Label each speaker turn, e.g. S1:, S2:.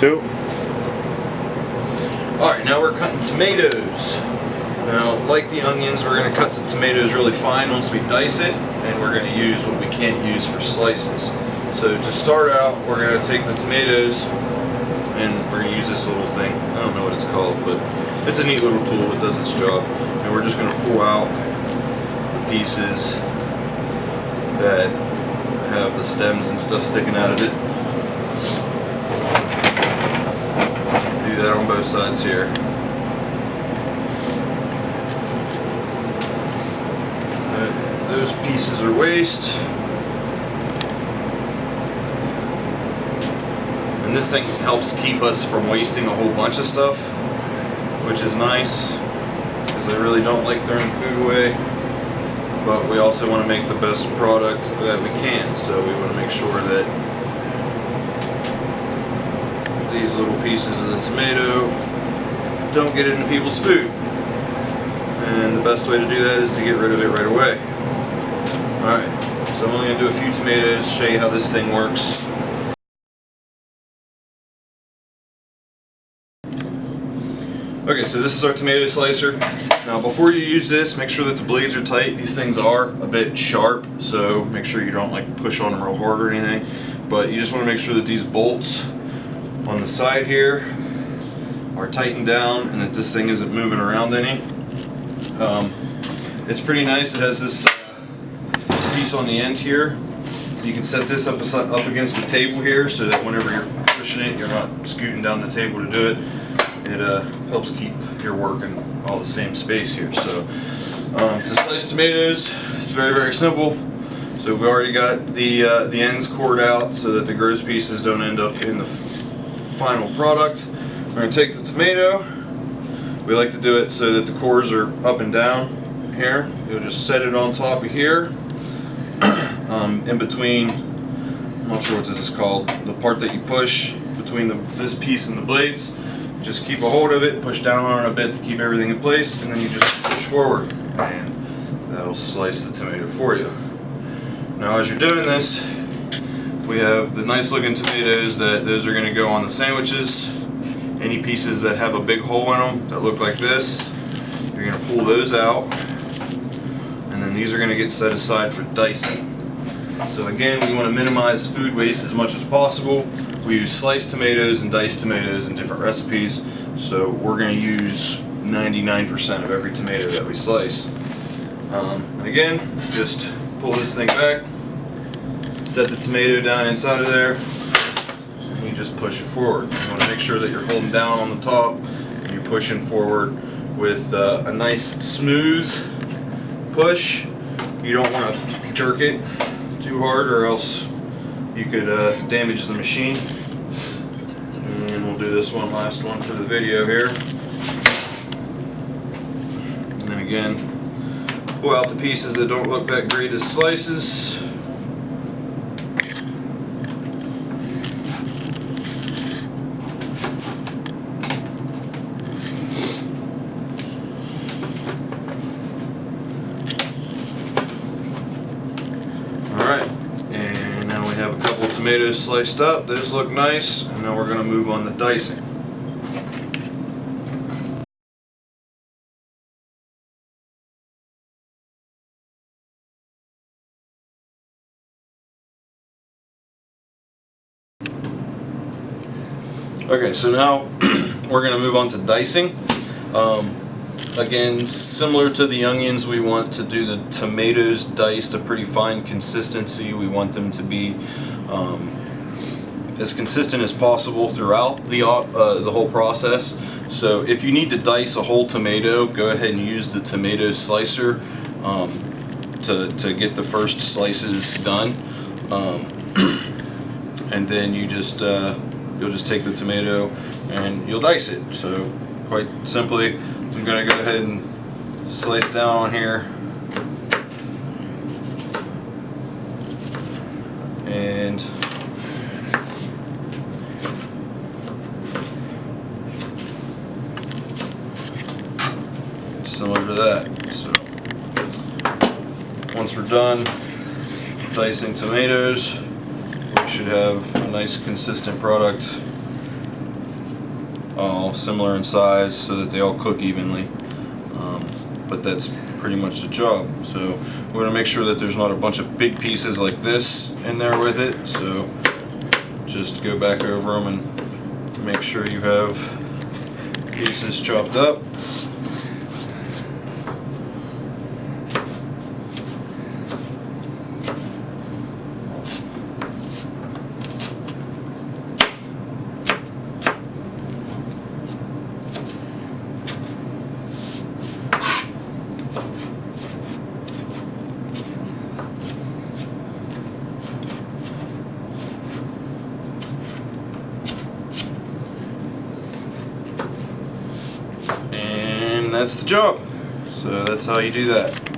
S1: 2.
S2: Alright, now we're cutting tomatoes. Now, like the onions, we're going to cut the tomatoes really fine once we dice it, and we're going to use what we can't use for slices. So to start out, we're going to take the tomatoes, and we're going to use this little thing. I don't know what it's called, but it's a neat little tool. It does its job. And we're just going to pull out the pieces that have the stems and stuff sticking out of it. Do that on both sides here. Those pieces are waste. And this thing helps keep us from wasting a whole bunch of stuff, which is nice, because I really don't like throwing food away. But we also want to make the best product that we can, so we want to make sure that these little pieces of the tomato don't get into people's food. And the best way to do that is to get rid of it right away. Alright, so I'm only going to do a few tomatoes, show you how this thing works. Okay, so this is our tomato slicer. Now before you use this, make sure that the blades are tight. These things are a bit sharp, so make sure you don't like push on them real hard or anything. But you just want to make sure that these bolts on the side here are tightened down and that this thing isn't moving around any. It's pretty nice. It has this piece on the end here. You can set this up against the table here so that whenever you're pushing it, you're not scooting down the table to do it. It helps keep your work in all the same space here. So to slice tomatoes, it's very, very simple. So we've already got the ends cored out so that the gross pieces don't end up in the final product. We're going to take the tomato. We like to do it so that the cores are up and down here. You'll just set it on top of here. In between, I'm not sure what this is called, the part that you push between this piece and the blades. Just keep a hold of it, push down on it a bit to keep everything in place, and then you just push forward, and that'll slice the tomato for you. Now as you're doing this, we have the nice looking tomatoes those are going to go on the sandwiches. Any pieces that have a big hole in them that look like this, you're going to pull those out, and then these are going to get set aside for dicing. So again, we want to minimize food waste as much as possible. We use sliced tomatoes and diced tomatoes in different recipes, so we're going to use 99% of every tomato that we slice. And again, just pull this thing back, set the tomato down inside of there, and you just push it forward. You want to make sure that you're holding down on the top and you're pushing forward with a nice smooth push. You don't want to jerk it too hard or else you could damage the machine. And we'll do this last one for the video here. And then again, pull out the pieces that don't look that great as slices. Alright, and now we have a couple of tomatoes sliced up. Those look nice, and now we're going to move on to dicing. Okay, so now we're going to move on to dicing. Again, similar to the onions, we want to do the tomatoes diced a pretty fine consistency. We want them to be as consistent as possible throughout the whole process. So if you need to dice a whole tomato, go ahead and use the tomato slicer to get the first slices done. And then you just you'll just take the tomato and you'll dice it. So quite simply, I'm going to go ahead and slice down on here, and similar to that. So once we're done dicing tomatoes, we should have a nice consistent product all similar in size so that they all cook evenly. But that's pretty much the job. So we're going to make sure that there's not a bunch of big pieces like this in there with it. So just go back over them and make sure you have pieces chopped up. And that's the job. So that's how you do that.